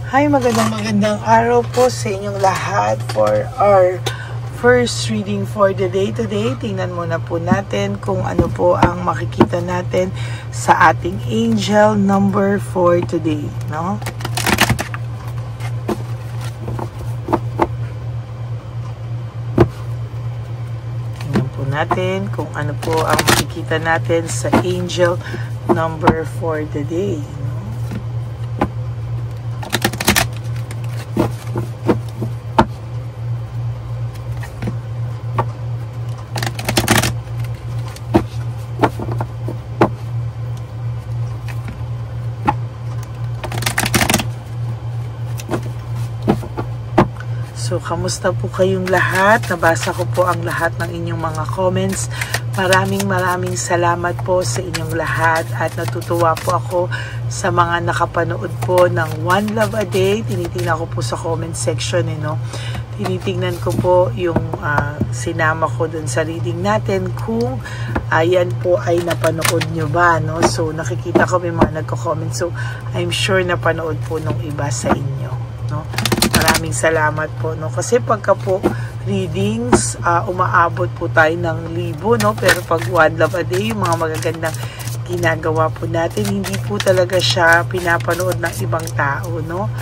Hi, magandang araw po sa inyong lahat for our first reading for the day today. Tingnan muna po natin kung ano po ang makikita natin sa ating angel number for today, no? Tingnan po natin kung ano po ang makikita natin sa angel number for the day. So, kamusta po kayong lahat? Nabasa ko po ang lahat ng inyong mga comments. Maraming salamat po sa inyong lahat at natutuwa po ako sa mga nakapanood po ng One Love a Day. Tinitingnan ko po sa comment section, no? Tinitingnan ko po yung sinama ko dun sa reading natin kung ayan po ay napanood nyo ba, no? So, nakikita ko may mga nagko-comment. So, I'm sure napanood po nung iba sa inyo, no? Maraming salamat po, no? Kasi pagka po readings, umaabot po tayo ng 1,000, no? Pero pag One Love a Day, yung mga magagandang ginagawa po natin, hindi po talaga siya pinapanood ng ibang tao, no?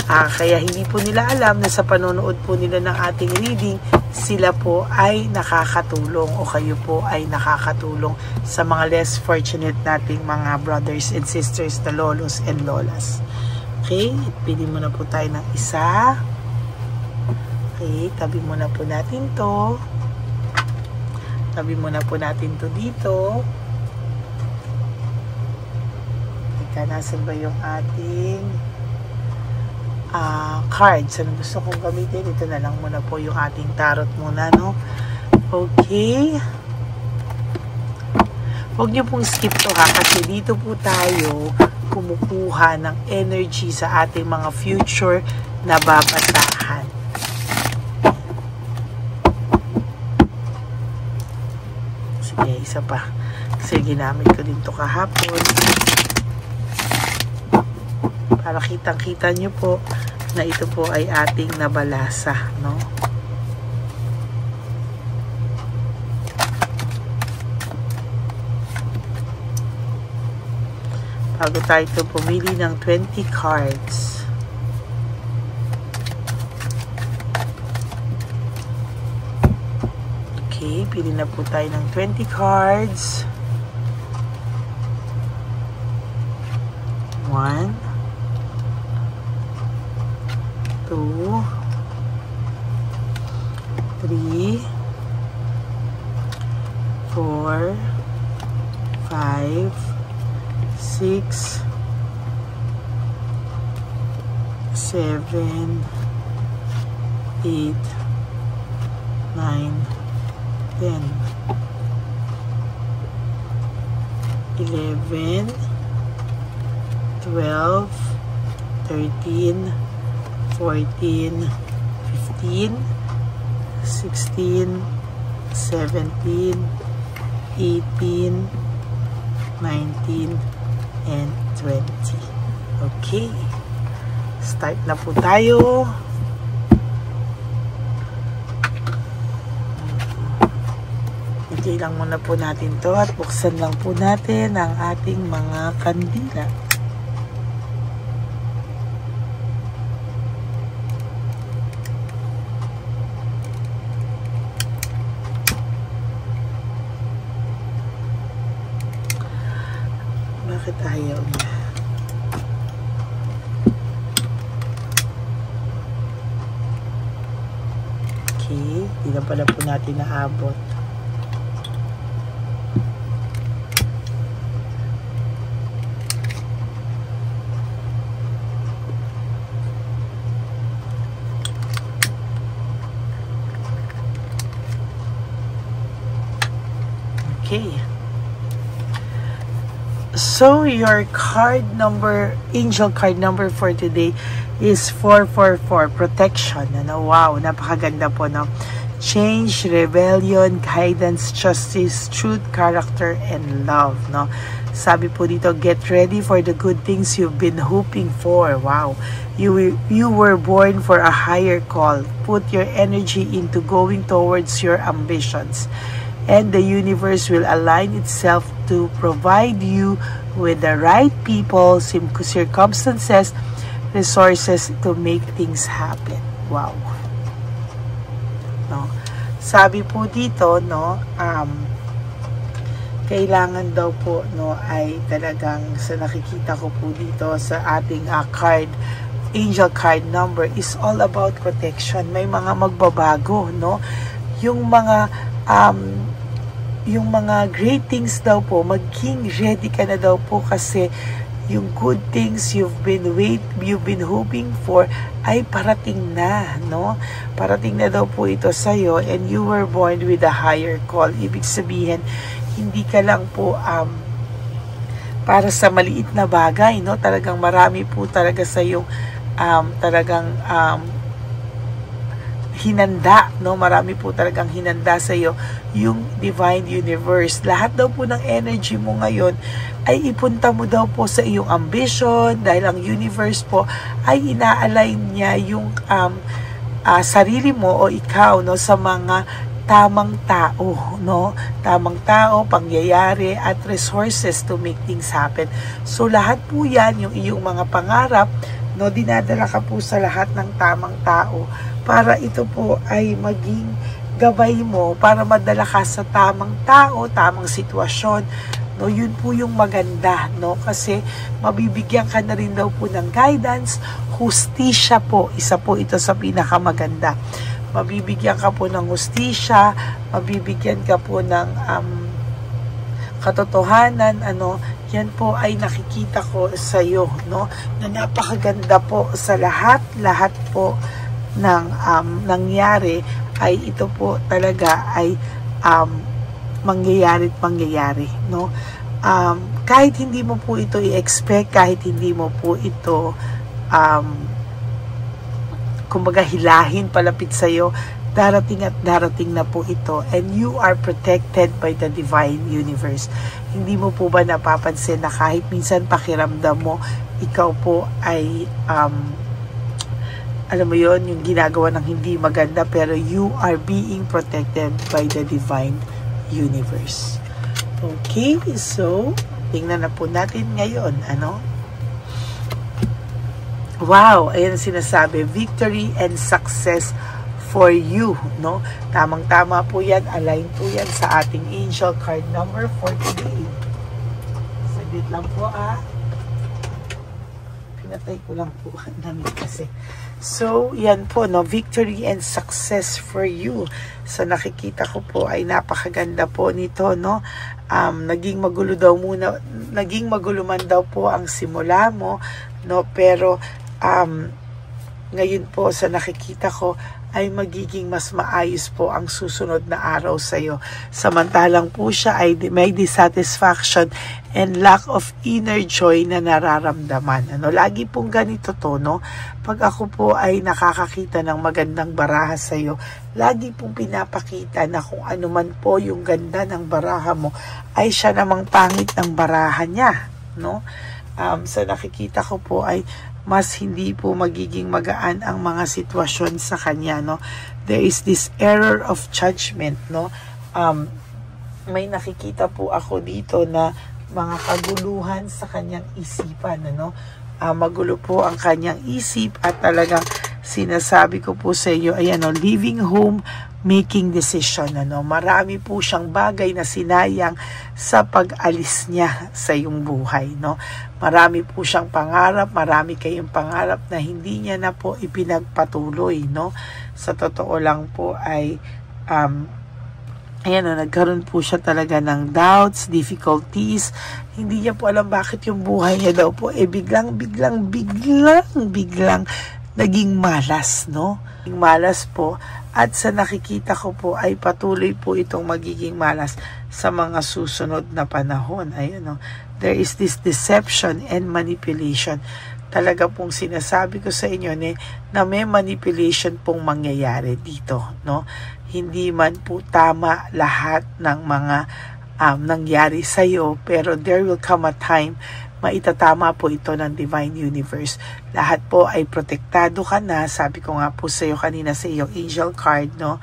Kaya hindi po nila alam na sa panonood po nila ng ating reading, sila po ay nakakatulong o kayo po ay nakakatulong sa mga less fortunate nating mga brothers and sisters na lolos and lolas. Okay, pili muna po tayo ng isa. Okay, tabi muna po natin to. Tabi muna po natin to dito. Teka, nasan ba yung ating cards? Ano gusto kong gamitin? Ito na lang muna po yung ating tarot muna, no? Okay. Huwag niyo pong skip to ha, kasi dito po tayo kumukuha ng energy sa ating mga future na babasahan. Sige, isa pa. Kasi ginamit ko din to kahapon. Para kitang-kita nyo po na ito po ay ating nabalasa, no? Bago tayo ito pumili ng 20 cards. Okay, pili na po tayo ng 20 cards. 1, 2, 3, 4, 5, 6, 7, 8, 9, 10, 11, 12, 13, 14, 15, 16, 17, 18, 19, and 20. Okay. Start na po tayo. Okay lang muna po natin to at buksan lang po natin ang ating mga kandila. Bakit ayaw niya? Okay, hindi na pala po natin naabot. Okay. So, your card number, angel card number for today is 444, protection. Ano? Wow, napakaganda po, no? Change, rebellion, guidance, justice, truth, character, and love, no? Sabi po dito, get ready for the good things you've been hoping for. Wow. You were born for a higher call. Put your energy into going towards your ambitions. And the universe will align itself to provide you with the right people, circumstances, resources to make things happen. Wow. No. Sabi po dito, no, kailangan daw po, no, ay talagang sa nakikita ko po dito sa ating card, angel card number is all about protection. May mga magbabago, no? Yung mga great things daw po, maging ready ka na daw po kasi yung good things you've been hoping for ay parating na, no? Parating na daw po ito sa iyo, and you were born with a higher call. Ibig sabihin, hindi ka lang po para sa maliit na bagay, no? Talagang marami po talaga sa iyo hinanda, no? Marami po talagang hinanda sa iyo yung divine universe. Lahat daw po ng energy mo ngayon ay ipunta mo daw po sa iyong ambition, dahil ang universe po ay ina-align niya yung sarili mo o ikaw, no, sa mga tamang tao, no? Tamang tao, pangyayari at resources to make things happen. So lahat po 'yan, yung iyong mga pangarap, no, dinadala ka po sa lahat ng tamang tao para ito po ay maging gabay mo para madala ka sa tamang tao, tamang sitwasyon. No, yun po yung maganda, no? Kasi mabibigyan ka na rin daw po ng guidance, hustisya po. Isa po ito sa pinakamaganda. Mabibigyan ka po ng hustisya, mabibigyan ka po ng katotohanan, ano? Yan po ay nakikita ko sa iyo, no? Na napakaganda po sa lahat po ng nangyari ay ito po talaga ay mangyayari, no? Kahit hindi mo po ito i-expect, kahit hindi mo po ito kumbaga hilahin palapit sa iyo, darating at darating na po ito, and you are protected by the divine universe. Hindi mo po ba napapansin na kahit minsan pakiramdam mo ikaw po ay alam mo yon, yung ginagawa ng hindi maganda, pero you are being protected by the divine universe. Okay, so tingnan na po natin ngayon, ano? Wow, ayan sinasabi, victory and success for you, no? Tamang-tama po yan, align po yan sa ating angel card number for today. Saglit lang po, pinatay ko lang po namin kasi. So, yan po, no, victory and success for you. So, nakikita ko po ay napakaganda po nito, no? Naging magulo man daw po ang simula mo, no? Pero, ngayon po sa nakikita ko ay magiging mas maayos po ang susunod na araw sa iyo. Samantalang po siya ay may dissatisfaction and lack of inner joy na nararamdaman. Ano, lagi pong ganito to, no? Pag ako po ay nakakakita ng magandang baraha sa iyo, lagi pong pinapakita na kung ano man po yung ganda ng baraha mo, ay siya namang pangit ng baraha niya, no? Sa nakikita ko po ay mas hindi po magiging magaan ang mga sitwasyon sa kanya, no? There is this error of judgment, no? May nakikita po ako dito na mga kaguluhan sa kanyang isipan, ano? Magulo po ang kanyang isip at talagang sinasabi ko po sa iyo, ayan, no, leaving home, making decision, ano? Marami po siyang bagay na sinayang sa pag-alis niya sa iyong buhay, no? Marami po siyang pangarap, marami kayong pangarap na hindi niya na po ipinagpatuloy, no? Sa totoo lang po ay ayan, no, nagkaroon po siya talaga ng doubts, difficulties. Hindi niya po alam bakit yung buhay niya daw po biglang naging malas, no? Malas po. At sa nakikita ko po ay patuloy po itong magiging malas sa mga susunod na panahon. Ayun, no? There is this deception and manipulation. Talaga pong sinasabi ko sa inyo na may manipulation pong mangyayari dito, no? Hindi man po tama lahat ng mga nangyari sa'yo, pero there will come a time maitatama po ito ng Divine Universe. Lahat po ay protektado ka na, sabi ko nga po sa'yo kanina sa iyong angel card, no?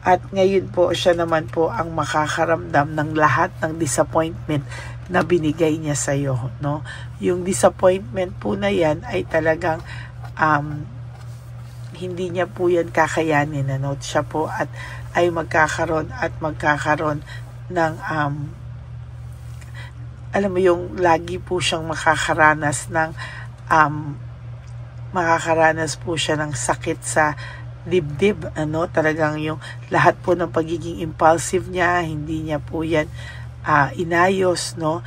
At ngayon po, siya naman po ang makakaramdam ng lahat ng disappointment na binigay niya sa'yo, no? Yung disappointment po na yan ay talagang hindi niya po yan kakayanin, ano? Siya po at ay magkakaroon ng alam mo yung lagi po siyang makakaranas po siya ng sakit sa dibdib, ano, talagang yung lahat po ng pagiging impulsive niya, hindi niya po yan inayos, no,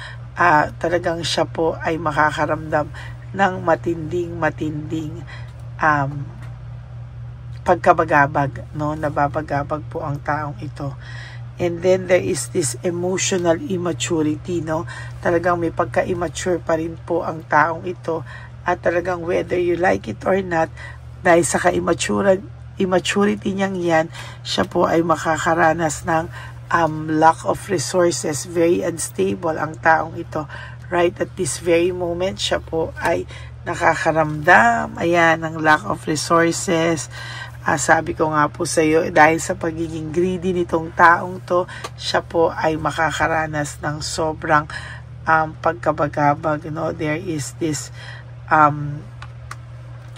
talagang siya po ay makakaramdam ng matinding pagkabagabag, no, nababagabag po ang taong ito. And then there is this emotional immaturity, no? Talagang may pagka-immature pa rin po ang taong ito. At talagang whether you like it or not, dahil sa immaturity niyang yan, siya po ay makakaranas ng lack of resources. Very unstable ang taong ito. Right at this very moment, siya po ay nakakaramdam, ayan, ng lack of resources. Sabi ko nga po sa iyo, dahil sa pagiging greedy nitong taong to, siya po ay makakaranas ng sobrang pagkabagabag, no? There is this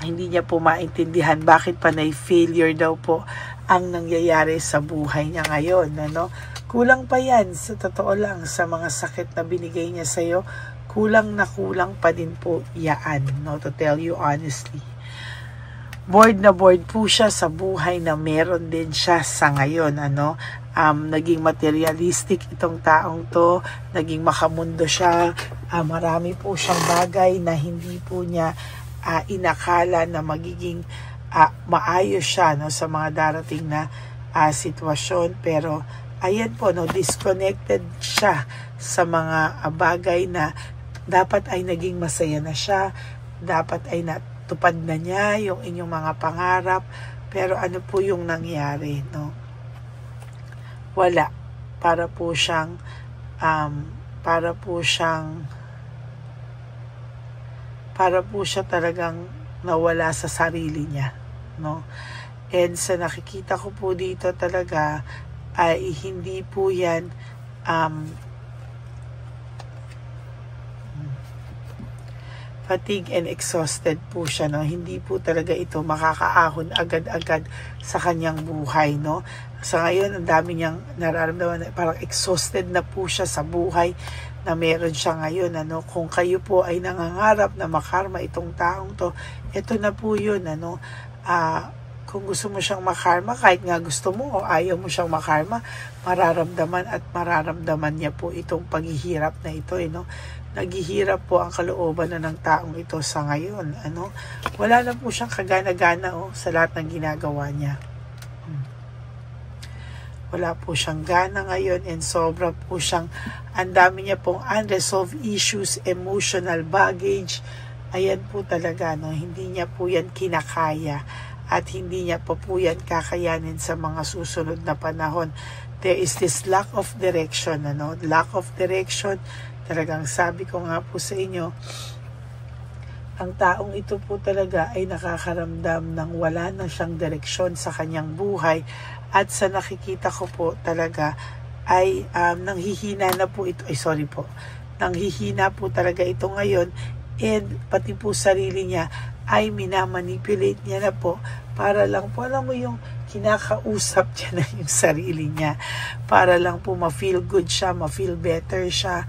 hindi niya po maintindihan bakit panay failure daw po ang nangyayari sa buhay niya ngayon, ano? Kulang pa yan, sa totoo lang, sa mga sakit na binigay niya sa iyo, kulang pa din po yaan, no? To tell you honestly. Bored na bored po siya sa buhay na meron din siya sa ngayon, ano? Naging materialistic itong taong to, naging makamundo siya, marami po siyang bagay na hindi po niya inakala na magiging maayos siya, no, sa mga darating na sitwasyon, pero ayan po, no, disconnected siya sa mga bagay na dapat ay naging masaya na siya, dapat ay tupad na niya yung inyong mga pangarap, pero ano po yung nangyari, no? Wala. Para po siya talagang nawala sa sarili niya, no? And sa nakikita ko po dito talaga ay hindi po yan fatigue and exhausted po siya, no? Hindi po talaga ito makakaahon agad-agad sa kanyang buhay, no? Sa ngayon, ang dami niyang nararamdaman, parang exhausted na po siya sa buhay na meron siya ngayon, ano? Kung kayo po ay nangangarap na makarma itong taong to, ito na po yun, ano? Kung gusto mo siyang makarma, kahit nga gusto mo o ayaw mo siyang makarma, mararamdaman niya po itong paghihirap na ito, no? Naghihirap po ang kalooban na ng taong ito sa ngayon, ano? Wala na po siyang kagana-gana, sa lahat ng ginagawa niya. Wala po siyang gana ngayon, and sobra po siyang, ang dami niya pong unresolved issues, emotional baggage. Ayan po talaga, no? Hindi niya po yan kinakaya at hindi niya po yan kakayanin sa mga susunod na panahon. There is this lack of direction, ano? Lack of direction. Talagang sabi ko nga po sa inyo, ang taong ito po talaga ay nakakaramdam ng wala na siyang direksyon sa kanyang buhay, at sa nakikita ko po talaga ay nanghihina na po ito, nanghihina po talaga ito ngayon, and pati po sarili niya ay minamanipulate niya na po para lang po, alam mo yung kinakausap niya na yung sarili niya para lang po ma-feel good siya, ma-feel better siya.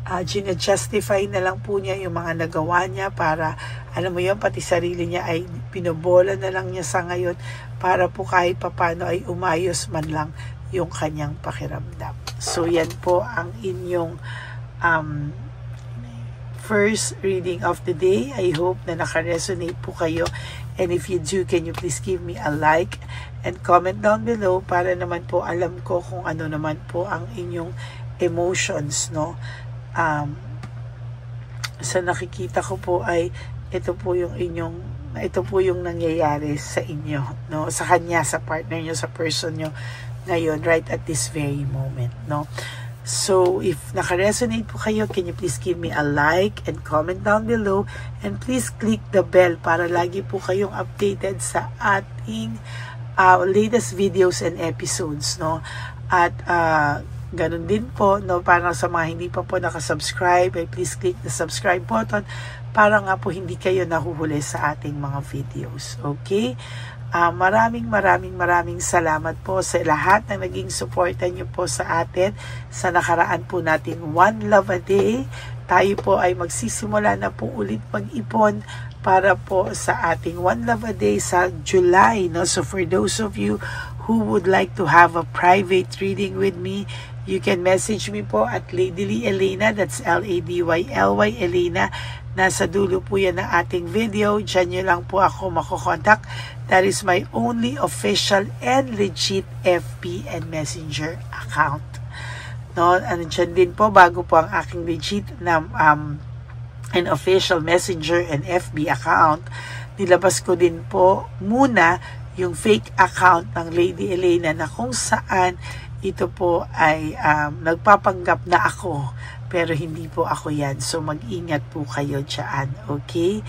Gina-justify na lang po niya yung mga nagawa niya para, alam mo yun, pati sarili niya ay pinobola na lang niya sa ngayon para po kahit papano ay umayos man lang yung kanyang pakiramdam. So yan po ang inyong first reading of the day. I hope na naka-resonate po kayo, and if you do, can you please give me a like and comment down below para naman po alam ko kung ano naman po ang inyong emotions, no? Sa nakikita ko po ay ito po yung nangyayari sa inyo, no? Sa kanya, sa partner nyo, sa person nyo ngayon, right at this very moment, no? So, if naka-resonate po kayo, can you please give me a like and comment down below, and please click the bell para lagi po kayong updated sa ating latest videos and episodes, no? At ganun din po, no, para sa mga hindi pa po nakasubscribe, ay please click the subscribe button para nga po hindi kayo nahuhuli sa ating mga videos. Okay? Maraming salamat po sa lahat na naging suporta nyo po sa atin sa nakaraan po nating One Love a Day. Tayo po ay magsisimula na po ulit mag-ipon para po sa ating One Love a Day sa July, no? So for those of you who would like to have a private reading with me, you can message me po at Ladyly Elena, that's Ladyly Elena. Nasa dulo po yan ng ating video. Diyan nyo lang po ako makokontak. That is my only official and legit FB and Messenger account. No, dyan din po, bago po ang aking legit na and official Messenger and FB account, nilabas ko din po muna yung fake account ng Lady Elena na kung saan ito po ay nagpapanggap na ako, pero hindi po ako yan. So mag-ingat po kayo dyan, okay?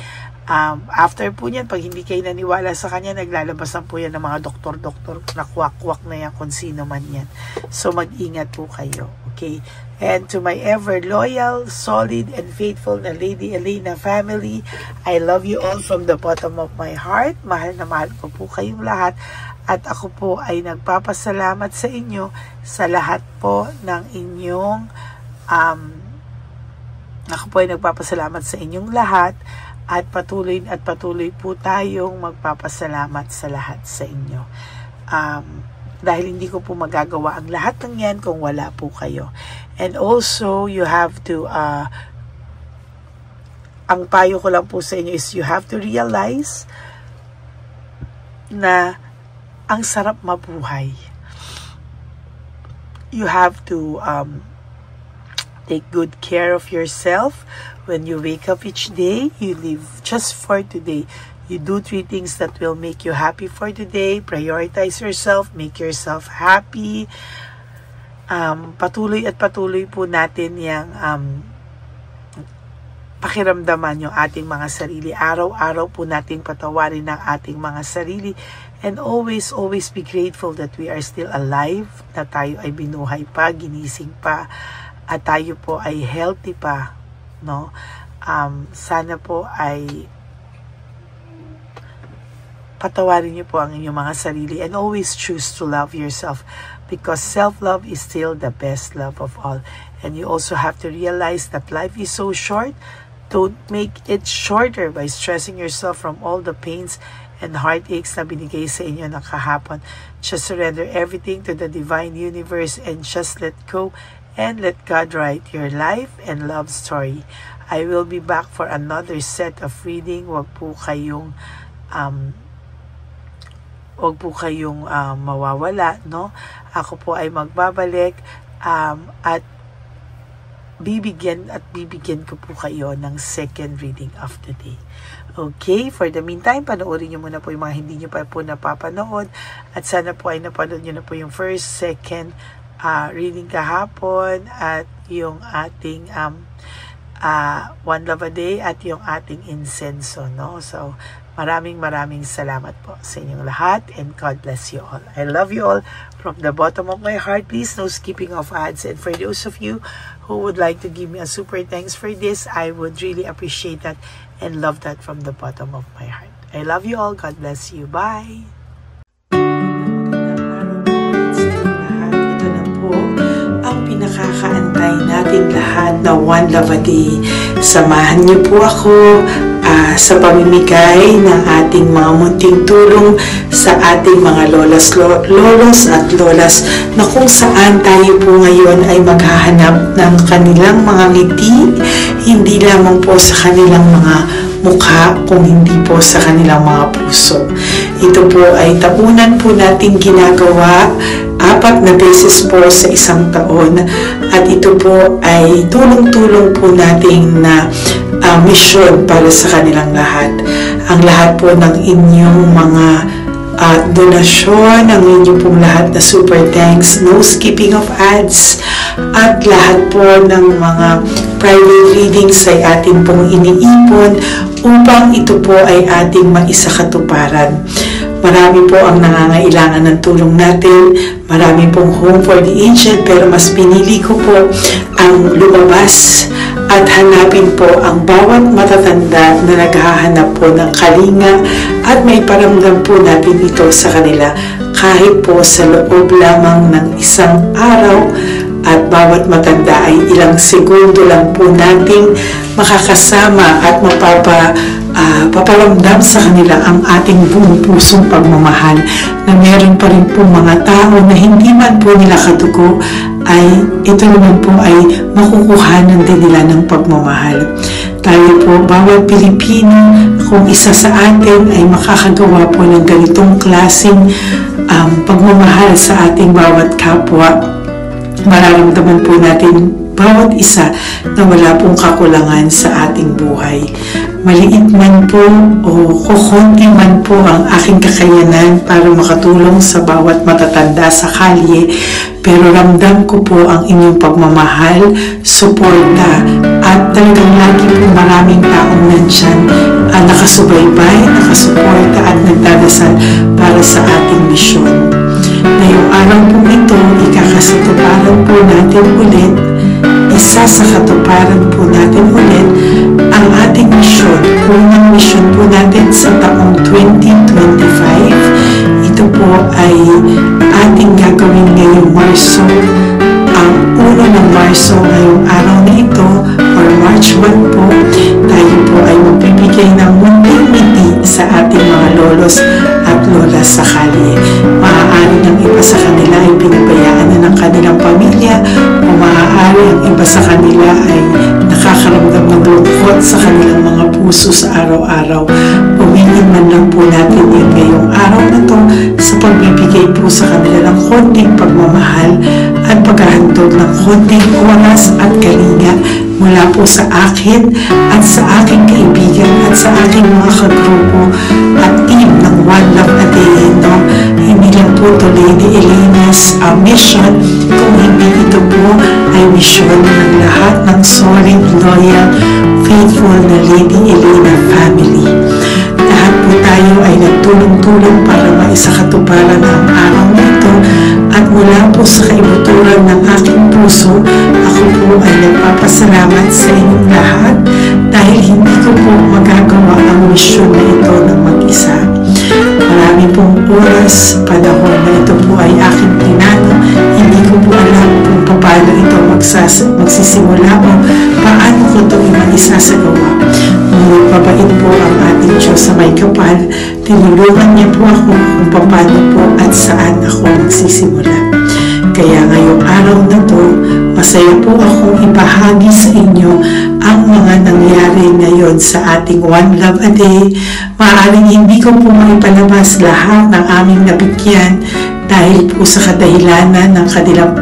After po niyan, pag hindi kayo naniwala sa kanya, naglalabasan po yan ng mga doktor-doktor na kwak-kwak na yan kung sino man yan. So mag-ingat po kayo, okay? And to my ever loyal, solid, and faithful na Lady Elena family, I love you all from the bottom of my heart. Mahal na mahal ko po kayong lahat. At ako po ay nagpapasalamat sa inyo sa lahat po ng inyong ako po ay nagpapasalamat sa inyong lahat, at patuloy po tayong magpapasalamat sa lahat sa inyo. Dahil hindi ko po magagawa ang lahat ng yan kung wala po kayo. And also, you have to ang payo ko lang po sa inyo is you have to realize na ang sarap mabuhay. You have to take good care of yourself. When you wake up each day, you live just for today. You do 3 things that will make you happy for today. Prioritize yourself. Make yourself happy. Patuloy po natin yung pakiramdaman yung ating mga sarili. Araw-araw po natin patawarin ang ating mga sarili. And always be grateful that we are still alive, na tayo ay binuhay pa, ginising pa, at tayo po ay healthy pa, no? Sana po ay patawarin niyo po ang inyong mga sarili, and always choose to love yourself, because self-love is still the best love of all. And you also have to realize that life is so short. Don't make it shorter by stressing yourself from all the pains and heartaches na binigay sa inyo ng kahapon. Just surrender everything to the divine universe and just let go and let God write your life and love story. I will be back for another set of reading. Wag po kayong mawawala, no? Ako po ay magbabalik at bibigyan ko po kayo ng second reading of the day. Okay, for the meantime, panoorin nyo muna po yung mga hindi nyo pa po napapanood, at sana po ay napanood nyo na po yung first, second reading kahapon, at yung ating One Love a Day, at yung ating insenso, no? So, maraming salamat po sa inyong lahat, and God bless you all. I love you all from the bottom of my heart. Please, no skipping of ads. And for those of you who would like to give me a super thanks for this, I would really appreciate that and love that from the bottom of my heart. I love you all. God bless you. Bye! Ito na po ang pinakakaantay natin lahat na One Love a Day. Samahan niyo po ako sa pamimigay ng ating mga munting tulong sa ating mga lolos at lolas, na kung saan tayo po ngayon ay maghahanap ng kanilang mga ngiti, hindi lamang po sa kanilang mga mukha, kung hindi po sa kanilang mga puso. Ito po ay tapunan po nating ginagawa 4 na beses po sa isang taon, at ito po ay tulong-tulong po nating na mission para sa kanilang lahat. Ang lahat po ng inyong mga donasyon, ang inyo pong lahat na super thanks, no skipping of ads, at lahat po ng mga private readings ay atin pong iniipon upang ito po ay ating maisakatuparan. Marami po ang nangangailangan ng tulong natin, marami pong Home for the Aged, pero mas pinili ko po ang lumabas at hanapin po ang bawat matatanda na naghahanap po ng kalinga at may paramdam po natin ito sa kanila kahit po sa loob lamang ng isang araw, at bawat matanda ay ilang segundo lang po nating makakasama at paparamdam sa kanila ang ating buong pusong pagmamahal, na meron pa rin po mga tao na hindi man po nila katuko ay ito naman po ay makukuhanan din nila ng pagmamahal. Tayo po, bawat Pilipino, kung isa sa atin ay makakagawa po ng ganitong klaseng pagmamahal sa ating bawat kapwa, mararamdaman po natin bawat isa na wala pong kakulangan sa ating buhay. Maliit man po o kukunti man po ang aking kakayanan para makatulong sa bawat matatanda sa kalye, pero ramdam ko po ang inyong pagmamahal, suporta, at talagang lagi po maraming taong nandyan nakasubaybay, nakasuporta at nagdadasal para sa ating misyon. Ngayong araw po ito, ikakasatuparan po natin ulit, isasakatuparan po natin ulit ang ating misyon. Unang misyon po natin sa taong 2025. Ito po ay ating gagawin ngayong Marso. Ang 1 ng Marso ngayong araw na ito, or March 1 po, tayo po ay magbibigay ng munting ngiti sa ating mga lolos at lolas sa kalye. Maaari ng iba sa kanila ay pinabayaan na ng kanilang pamilya, o maaari ang iba sa kanila ay nakakaramdam ng lungkot sa kanilang mga puso sa araw-araw. Pumingin man lang po natin yan ngayong araw na to sa pagbibigay po sa kanila ng konting pagmamahal at paghahandog ng konting oras at kalinga mula po sa akin at sa aking kaibigan at sa aking mga kagrupo at team ng One Love a Day. No? Hindi lang po ito Lady Elena's mission, kung hindi ito po ay mission ng lahat ng solid, loyal, faithful na Lady Elena family. Lahat po tayo ay nagtulong-tulong para maisakatuparan ang araw na ito, at mula po sa kaibuturan ng aking puso, ako po ay nagpapasalamat sa inyong lahat dahil hindi ko po magagawa ang misyon na ito ng mag-isa. Marami pong oras, panahon na ito po ay aking pinano. Hindi ko po alam kung paano ito magsisimula o paano ko ito maisasagawa. Ngunit mabait po ang ating Diyos sa may kapal. Tinulungan niya po ako kung paano po at saan ako magsisimula. Kaya ngayong araw na to, masaya po akong ibahagi sa inyo ang mga nangyari ngayon sa ating One Love a Day. Maaaring hindi ko po maipalabas lahat ng aming nabigyan dahil po sa kadahilanan ng kanilang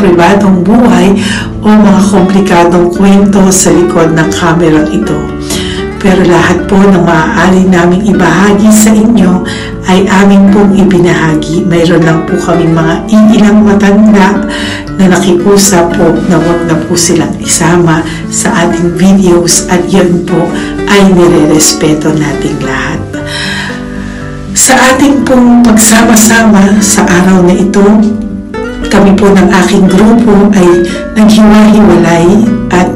pribadong buhay o mga komplikadong kwento sa likod ng kamerang ito. Pero lahat po ng maaari naming ibahagi sa inyo ay aming pong ibinahagi. Mayroon lang po kami mga iilang matanda na nakiusap po na huwag na po silang isama sa ating videos, at yun po ay nire-respeto nating lahat. Sa ating pong pagsama-sama sa araw na ito, kami po ng aking grupo ay naghiwa-hiwalay, at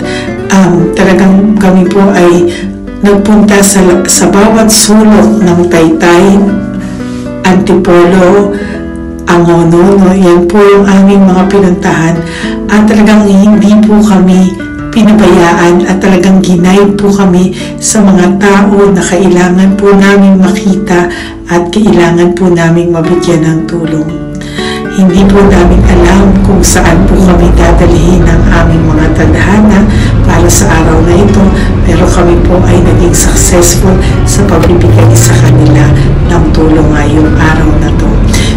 talagang kami po ay nagpunta sa bawat sulok ng Taytay, Antipolo, Angono. Yan po yung aming mga pinuntahan, at talagang hindi po kami pinabayaan at talagang ginaid po kami sa mga tao na kailangan po namin makita at kailangan po namin mabigyan ng tulong. Hindi po namin alam kung saan po kami dadalhin ng aming mga tadhana para sa araw na ito, pero kami po ay naging successful sa pagbibigay sa kanila ng tulong ngayong araw na to.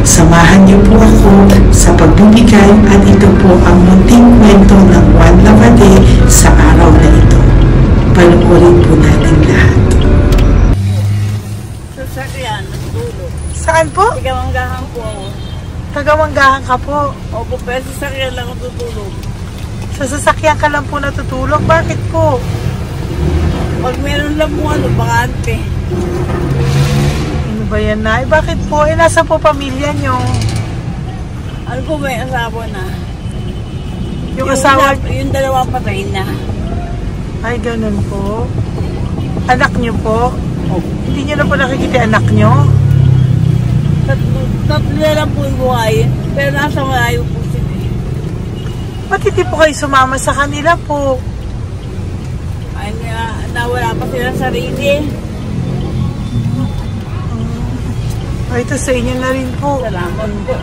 Samahan niyo po ako sa pagbibigay, at ito po ang munting kwento ng One Love a Day sa araw na ito. Panoorin po natin lahat. Sasakyan. natutulog. Saan po? Tagamanggahan po ako. Tagamanggahan ka po. Opo, pero sa sakyan lang ako tutulog. Sa sasakyan ka lang po natutulog? Bakit po? Pag meron lang po bakante. Ano ba yan, Nay? Bakit po? Nasa po pamilya nyo? Ano po, may asawa na. Yung asawa? Yung dalawa patay na. Ay, ganun po. Anak nyo po? Oh. Hindi nyo na po nakikita anak nyo? Tatlo na lang po yung buhay. Pero nasa malayo po sila. Ba't hindi po kayo sumama sa kanila po? Ay, nawala pa sila sa sarili. Ay, ito sa inyo na rin po. Salamat po.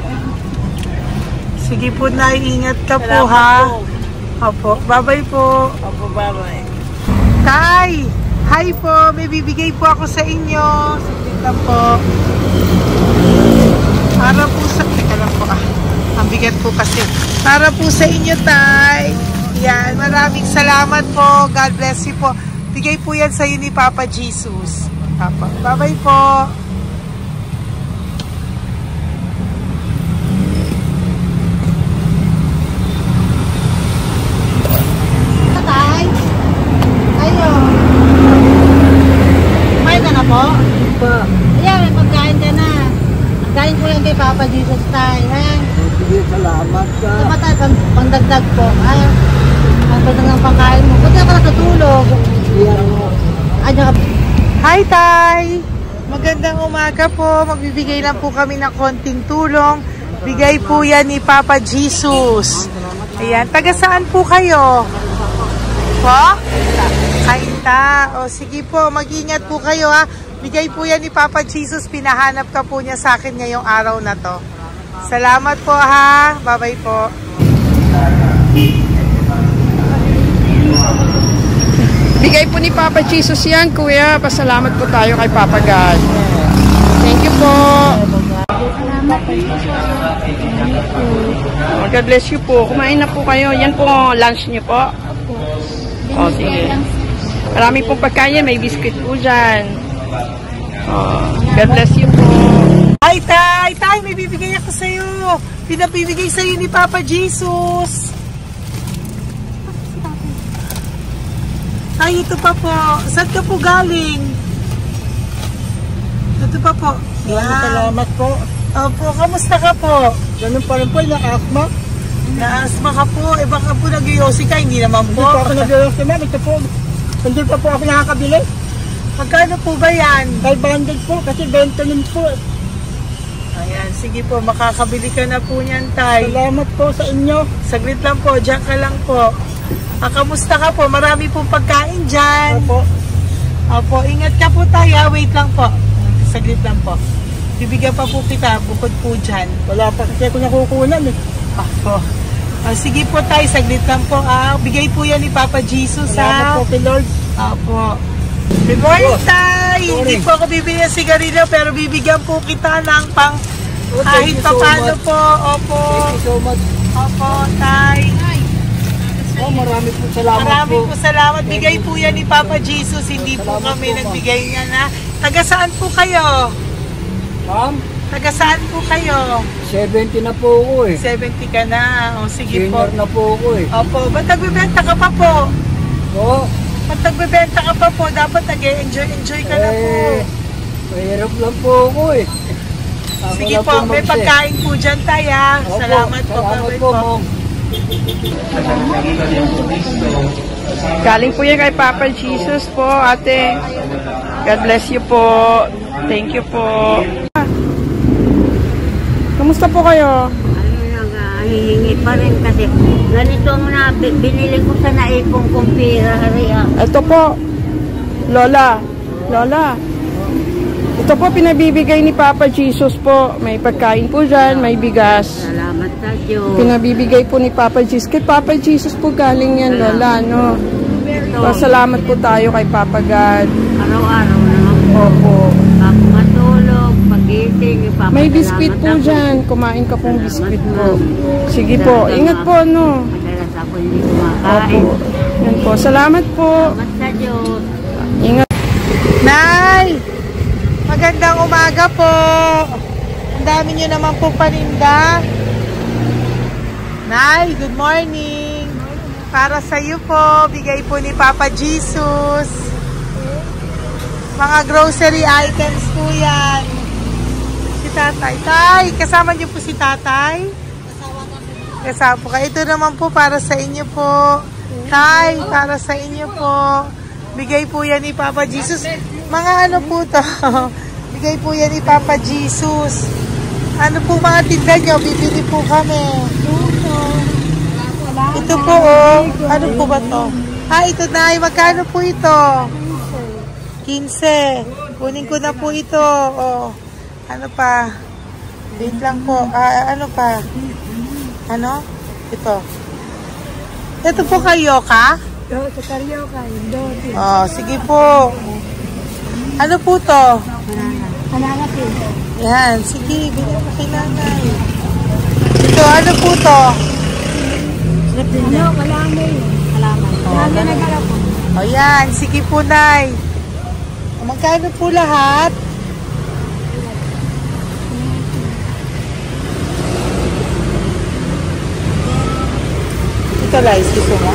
Sige po, Nay. Ingat ka po, Salamat ha? po. Opo. Bye-bye po. Opo, bye-bye. Tay! Hi po! May bibigay po ako sa inyo. Saglit lang po. Para po sa... Teka lang po, ang bigat po kasi. Para po sa inyo, Tay. Yan. Maraming salamat po. God bless you po. Bigay po yan sa iyo ni Papa Jesus. Papa. Bye-bye po. Ayan, may pagkain ka na. Kain ko lang kay Papa Jesus tayo, ha? Sige, salamat ka. Kapatay, pangdagdag po, ha? Ang pagdagdag ng pagkain mo. Buti ako natutulog. Hi, Tay! Magandang umaga po. Magbibigay lang po kami ng konting tulong. Bigay po yan ni Papa Jesus. Ayan, taga saan po kayo? Po? Kainta. O sige po, mag-ingat po kayo, ha? Bigay po yan ni Papa Jesus. Pinahanap ka po niya sa akin ngayong araw na to. Salamat po, ha? Bye-bye po. Bigay po ni Papa Jesus yan, Kuya. Pasalamat po tayo kay Papa God. Thank you po. God bless you po. Kumain na po kayo. Yan po lunch niyo po. O, sige. Marami pong pagkain. May biscuit po dyan. God bless you po. Ay, Tay! Tay, may bibigay ako sa'yo. Pinabibigay sa'yo ni Papa Jesus. Ay, ito pa po. Saan ka po galing? Ito pa po. Salamat po. Opo, kamusta ka po? Ganun pa rin po, na-asma. Na-asma ka po. Eh, baka po nag-yosi ka. Hindi naman Hindi po. po ako nag-yosi, ma'am. Ito po. Hindi pa po ako nakakabili. Magkano po ba yan? 500 po, kasi 20 din po. Ayan, sige po. Makakabili ka na po niyan, Tay. Salamat po sa inyo. Saglit lang po. Diyan ka lang po. Kamusta ka po? Marami pong pagkain dyan. Opo. Opo, ingat ka po tayo. Wait lang po. Saglit lang po. Bibigyan pa po kita bukod po dyan. Wala pa kasi ako nakukunan eh. Opo. Sige po tayo. Saglit lang po. Bigay po yan ni Papa Jesus. Salamat po kay Lord. Opo. Good morning, Tay! Hindi po ako bibili ng sigarilyo pero bibigyan po kita ng pang kahit pa paano po. Opo. Thank you so much. Opo, Tay. Oh, marami po salamat Maraming po. po salamat. Bigay po yan ni Papa Jesus. Hindi po Salamat kami po, nagbigay niya na. Taga saan po kayo? Ma'am, Taga saan po kayo? 70 na po ako eh. 70 ka na. O sige po. Senior na po ako eh. Opo. Ba't nagbibenta ka pa po? Oo. Ba't nagbibenta ka pa po? Dapat nag-enjoy ka na po. Mahirap lang po ako eh. Ako Sige lang po. May mag-share. pagkain po dyan tayo. Opo, Salamat po. Salamat Bye-bye po, po. ma'am. Galing po yan kay Papa Jesus po, ate. God bless you po. Thank you po. Kamusta po kayo? Hihingi pa rin kasi ganito ang binili ko sa naipong kong pera. Ito po, Lola. Lola. Ito po pinabibigay ni Papa Jesus po. May pagkain po dyan, may bigas. Salamat sa Diyos. Pinabibigay po ni Papa Jesus. Kay Papa Jesus po galing yan, Lola, no? Pasalamat po tayo kay Papa God. Araw-araw naman po. Opo. Bago matulog, pagising, ipapasalamat May biskuit po ako. dyan. Kumain ka pong biskuit po. Ma'am. Sige po. Ingat po, no? Madalas ako hindi kumakain. Opo. Yan po. Salamat po. Salamat sa Diyos. Ingat. Nay! Magandang umaga po. Ang dami nyo naman po paninda. Nay, good morning. Para sa iyo po, bigay po ni Papa Jesus. Mga grocery items po yan. Si Tatay. Tay, kasama niyo po si Tatay? Kasama po kayo. Ito naman po para sa inyo po. Tay, para sa inyo po. Bigay po yan ni Papa Jesus. Mga ano po to? Bigay po yan ni Papa Jesus. Ano po mga tinda nyo? Bibili po kami. Ito po oh. Ano po ba to? Ito na. Magkano po ito? 15. Kunin ko na po ito. Oh. Ano pa? Wait lang po. Ano pa? Ano? Ito. Ito po kayo ka? Sa Carioca, Dote. Oh, sige po. Ano po to? Banana pin. Yan, sige, bilhin mo kay nanay. Ito, ano po to? Ano, kalamay. Kalamay. Kalamay na gala po. O yan, sige po, nay. Magkano po lahat? Ito, Lice, gusto mo?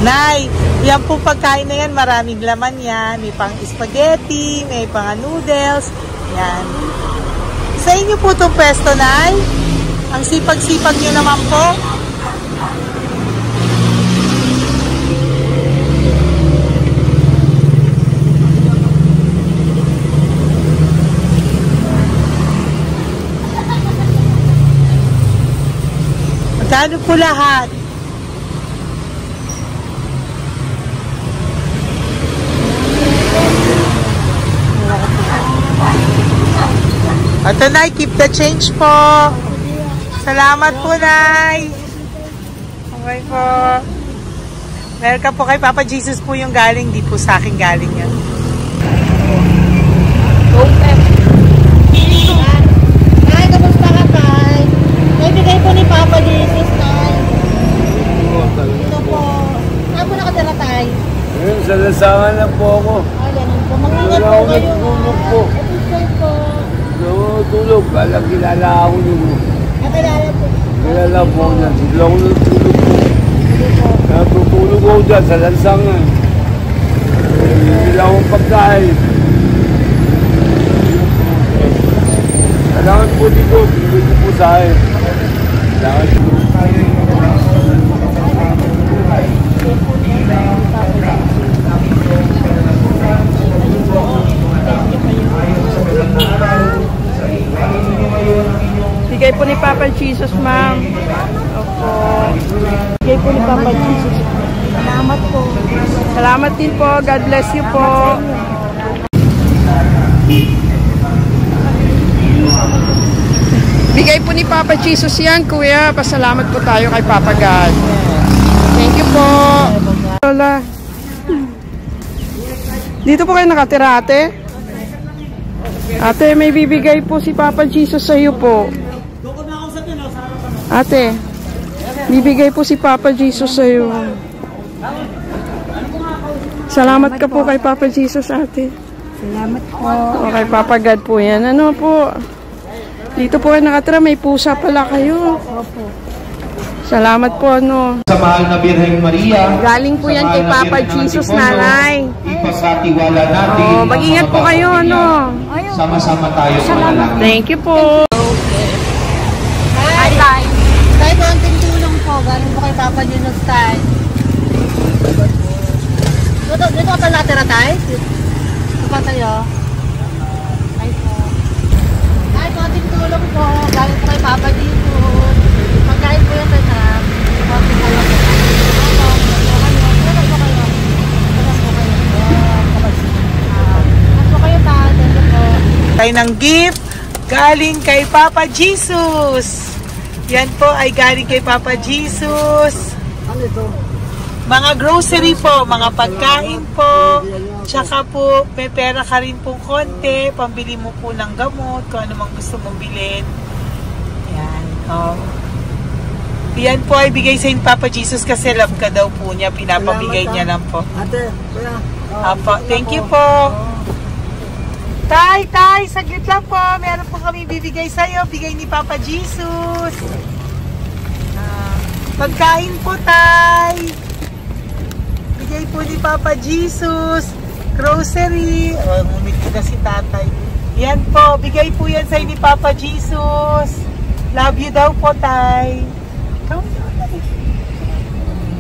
Nay, yan po pagkain na yan, maraming laman yan. May pang spaghetti, may pang noodles. Yan. Sa inyo po itong pwesto, Nay? Ang sipag-sipag nyo naman po. Magkano po lahat? Ito, Nay, keep the change po. Salamat po, Nay. Okay po. Welcome po kay Papa Jesus po yung galing. Di po sa akin galing yan. Ay, kamusta ka, Tay? Naibigay po ni Papa Jesus, Tay. Ito po. Saan po nakatira, Tay? Ngayon, sa lasangan na po ako. Ay, ganun po. Mag-ingat Wala po ako kayo. natulog po. Ito po. Natulog. Alam, kilala ako nung. Nakilala po. Kilala po ako na. Sila ako natulog po. Natutulog ako dyan sa lansangan. Hindi akong pagkain. Kailangan po dito. Dito po sa akin. Kailangan po. Bigay po ni Papa Jesus, ma'am. Opo. Bigay po ni Papa Jesus. Salamat po. Salamat din po. God bless you po. Bigay po ni Papa Jesus yan, kuya. Pasalamat po tayo kay Papa God. Thank you po. Lola. Dito po kayo nakatira, ate? Ate, may bibigay po si Papa Jesus sa iyo po. Ate, bibigay po si Papa Jesus sa iyo. Salamat ka po kay Papa Jesus, ate. Salamat po. O kay Papa God po yan. Ano po? Dito po kayo nakatira, may pusa pala kayo. Opo. Salamat po, ano. Sa mahal na Birheng Maria. Galing po yan kay Papa Jesus, nanay. Ipagkatiwala natin. Oh, mag-ingat po kayo, ano. Sama-sama tayo manalangin. Thank you po. Hi, Tay. Tay, konting tulong po. Galing po kay Papa Jesus, Tay. Dito ka pa natira, Tay? Dito pa tayo. Tay po. Tay, konting tulong po. Galing po kay Papa Jesus. Pagkain po yan, Tay, sa konting tulong po. Tayo ng gift galing kay Papa Jesus. Yan po ay galing kay Papa Jesus. Mga grocery po, mga pagkain po. Tsaka po, may pera ka rin po konti. Pambili mo po ng gamot, kung ano mang gusto mong bilhin. Yan. Yan po ay bigay sa Papa Jesus kasi love ka daw po niya. Pinapabigay niya lang po. Ate, kuya. Apo, thank you po. Tay, saglit lang po. Meron po kami bibigay sa'yo. Bigay ni Papa Jesus. Pagkain po, Tay. Bigay po ni Papa Jesus. Grocery. Ngumiti na si tatay. Yan po. Bigay po yan sa'yo ni Papa Jesus. Love you daw po, Tay.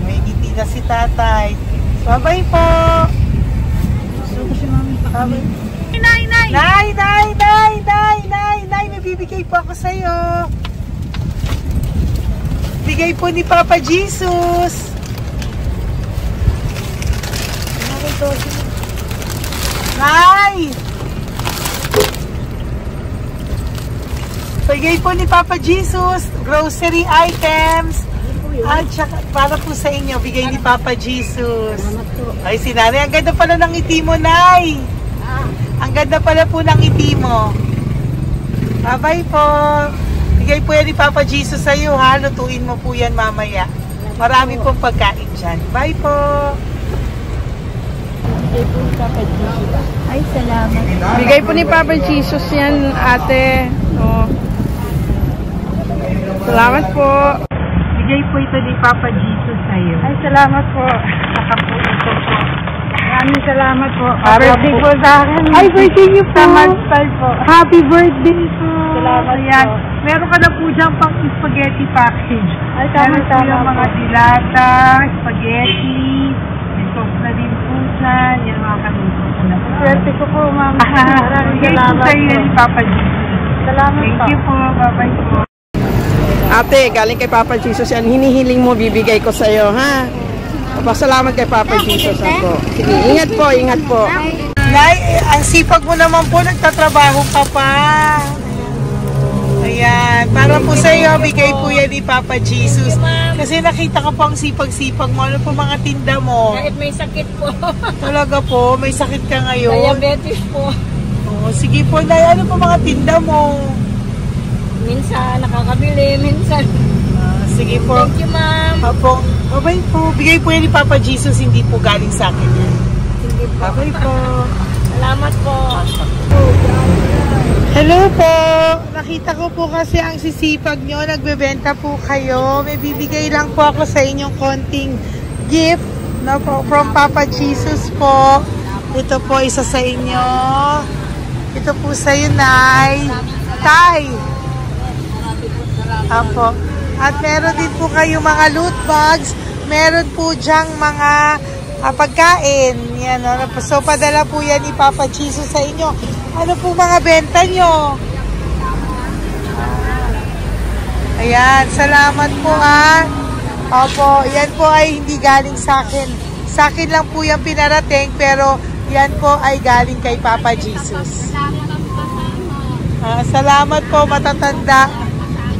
May ngiti na si tatay. Bye-bye po. Nay, may bibigay po ako sa'yo. Bigay po ni Papa Jesus. Nay! Bigay po ni Papa Jesus, grocery items. At saka, para po sa inyo, bigay ni Papa Jesus. Ay, si Nanay, ang ganda pala ng ngiti mo, Nay. Ang ganda pala po ng ngiti mo. Bye-bye po. Bigay po yan ni Papa Jesus sa iyo, ha? Lutuin mo po yan mamaya. Marami pong pagkain dyan. Bye po. Ay, salamat. Bigay po ni Papa Jesus yan, ate. Oh. Salamat po. Bigay po ito ni Papa Jesus sa iyo. Ay, salamat po. Saka po ito po. Maraming salamat po. Birthday po sa akin. Ay, birthday niyo po. Sa Magstal po. Happy birthday po. Salamat po. Meron ka na po dyan pang spaghetti package. Ay, Meron po yung mga dilata, spaghetti, may sauce na din po dyan. Yan mga kaluto ko na po. Swerte ko po, ma'am. Maraming Bigay po salamat sa iyo po. ni Papa Jesus. Salamat Thank po. you po. Bye-bye po. Ate, galing kay Papa Jesus yan. Hinihiling mo, bibigay ko sa iyo, ha? Pasalamat kay Papa Jesus ako. Sige, ingat po, ingat po. Nay, ang sipag mo naman po, nagtatrabaho ka pa. Ayan, para po sa iyo, bigay po yan ni Papa Jesus. Kasi nakita ko po ang sipag-sipag mo. Ano po mga tinda mo? Kahit may sakit po. Talaga po, may sakit ka ngayon. Diabetes po. Oh, sige po, Nay, ano po mga tinda mo? Minsan nakakabili, minsan. Sige po. Thank you, ma'am. Apo, bye po. Bigay po yan ni Papa Jesus, hindi po galing sa akin yan. Sige po. Bye po. Salamat po. Hello po. Nakita ko po kasi ang sisipag nyo. Nagbebenta po kayo. May bibigay lang po ako sa inyong konting gift, no, po, from Papa Jesus po. Ito po isa sa inyo. Ito po sa iyo, Nay. Tay. Apo. At meron din po kayo mga loot bags. Meron po dyang mga pagkain. Yan, no? So, padala po yan ni Papa Jesus sa inyo. Ano po mga benta nyo? Ayan, salamat po Opo, yan po ay hindi galing sa akin. Sa akin lang po yan pinarating, pero yan po ay galing kay Papa Jesus. Salamat po, matatanda.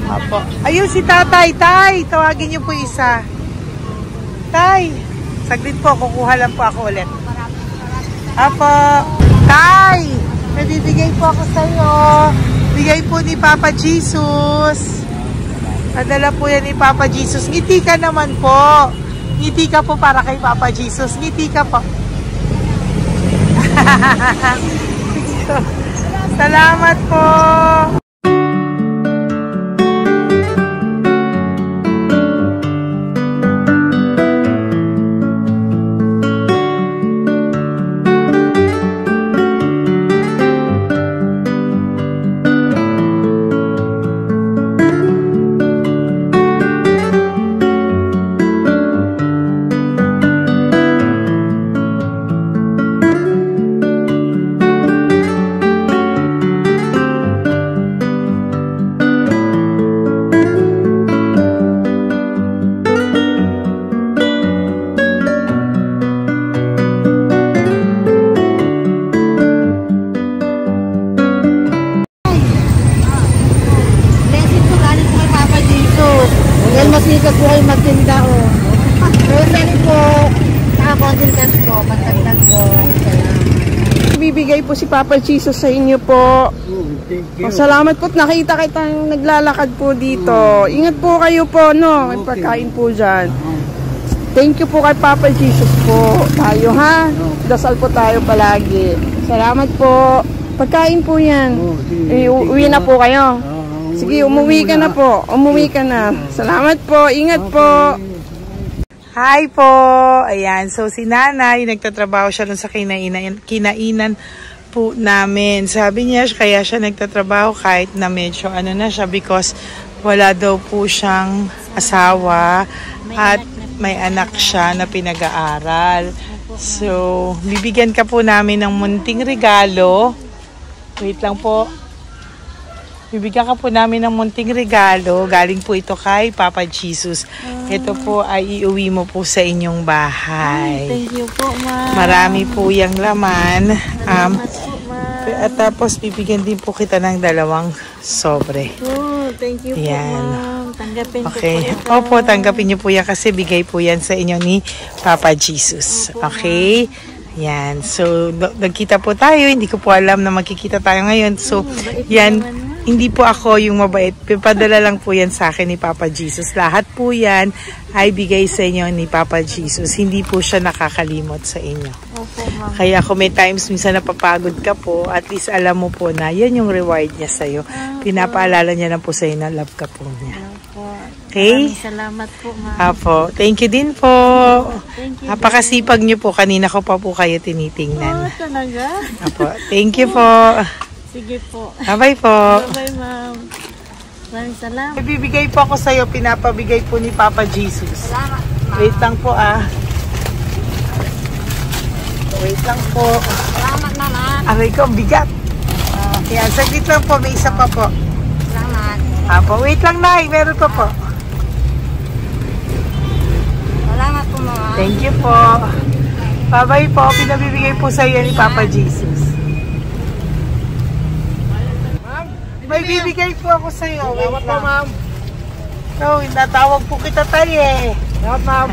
Opo. Ayun si Tatay. Tay, tawagin niyo po isa. Tay, saglit po, kukuha lang po ako ulit. Opo. Tay, may bibigay po ako sa iyo. Bigay po ni Papa Jesus. Padala po yan ni Papa Jesus. Ngiti ka naman po. Ngiti ka po para kay Papa Jesus. Ngiti ka po. Salamat po. po si Papa Jesus sa inyo po. Thank you. Salamat po. Nakita kitang naglalakad po dito. Ingat po kayo po, no? May pagkain po dyan. Thank you po kay Papa Jesus po. Tayo, ha? Dasal po tayo palagi. Salamat po. Pagkain po yan. Uwi na po kayo. Sige, umuwi ka na po. Umuwi ka na. Salamat po. Ingat po. Hi po! Ayan, so si nanay, nagtatrabaho siya dun sa kinainan po namin. Sabi niya, kaya siya nagtatrabaho kahit na medyo ano na siya because wala daw po siyang asawa at may anak siya na pinag-aaral. So, bibigyan ka po namin ng munting regalo. Wait lang po. Bibigyan ka po namin ng munting regalo. Galing po ito kay Papa Jesus. Ito po ay iuwi mo po sa inyong bahay. Thank you po, ma'am. Marami po yung laman. Salamat po, ma'am. At tapos bibigyan din po kita ng 2 sobre. Oh, thank you po, Yan. ma'am. Tanggapin Okay. ko po. Opo, tanggapin niyo po yan kasi bigay po yan sa inyo ni Papa Jesus. Okay? Yan. So, nagkita po tayo. Hindi ko po alam na magkikita tayo ngayon. So, yan. Hindi po ako yung mabait. Padala lang po yan sa akin ni Papa Jesus. Lahat po yan ay bigay sa inyo ni Papa Jesus. Hindi po siya nakakalimot sa inyo. Opo, ma'am. Kaya kung may times minsan napapagod ka po, at least alam mo po na yan yung reward niya sa'yo. Pinapaalala niya lang po sa'yo na love ka po niya. Opo. Okay? Maraming salamat po, ma'am. Apo. Thank you din po. Thank you. Napakasipag niyo po. Kanina ko pa po kayo tinitingnan. Talaga? Apo. Thank you po. Sige po. Bye-bye po. Bye-bye, ma'am. Maraming salamat. Ibibigay po ako sa'yo. Pinapabigay po ni Papa Jesus. Salamat, ma'am. Wait lang po Wait lang po. Salamat, ma'am. Aray ko, bigat. Yan, saglit lang po. May isa pa po. Salamat. Apo, wait lang na. Meron pa po. Salamat po, ma'am. Thank you po. Bye-bye po. Pinabibigay po sa'yo ni Papa Jesus. May bibigay po ako sa'yo. Salamat po, ma'am. No, natawag po kita tayo eh. Salamat, ma'am.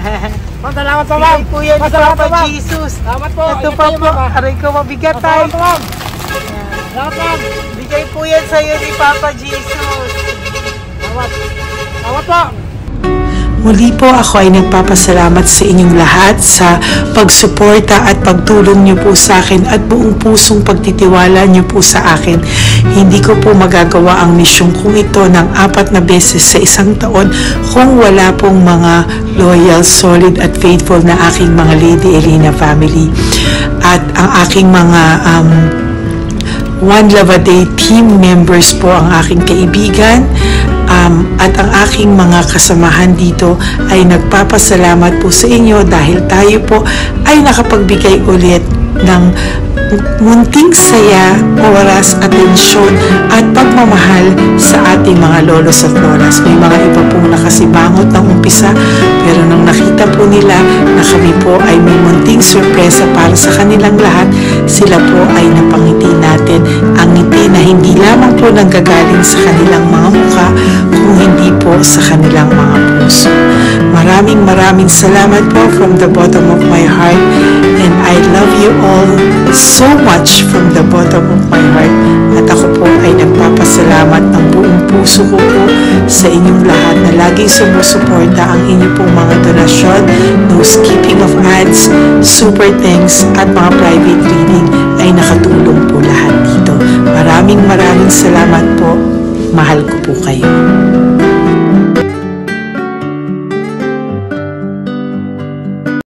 Ma'am, salamat po, ma'am. Bigay po yan ni Salamat Papa po, ma'am. Jesus. Salamat po. Ito pa po. Aray ko, mabigat tayo. Salamat po, ma'am. Salamat, ma'am. Bigay po yan sa'yo ni Papa Jesus. Salamat. Salamat po. Muli po ako ay nagpapasalamat sa inyong lahat sa pagsuporta at pagtulong niyo po sa akin at buong pusong pagtitiwala niyo po sa akin. Hindi ko po magagawa ang misyong kong ito ng 4 na beses sa isang taon kung wala pong mga loyal, solid at faithful na aking mga Lady Elena family. At ang aking mga One Love a Day team members po ang aking kaibigan. At ang aking mga kasamahan dito ay nagpapasalamat po sa inyo dahil tayo po ay nakapagbigay ulit ng munting saya, oras, atensyon at pagmamahal sa ating mga lolos at lolas. May mga iba pong nakasibangot ng umpisa pero nang nakita po nila na kami po ay may munting sorpresa para sa kanilang lahat, sila po ay napangiti natin. Ang ngiti na hindi lamang po nanggagaling sa kanilang mga mukha kung hindi po sa kanilang mga puso. Maraming salamat po from the bottom of my heart, and I love you all so much from the bottom of my heart. At ako po ay nagpapasalamat ng buong puso ko po sa inyong lahat na laging sumusuporta. Ang inyo pong mga donasyon, no skipping of ads, super thanks at mga private reading ay nakatulong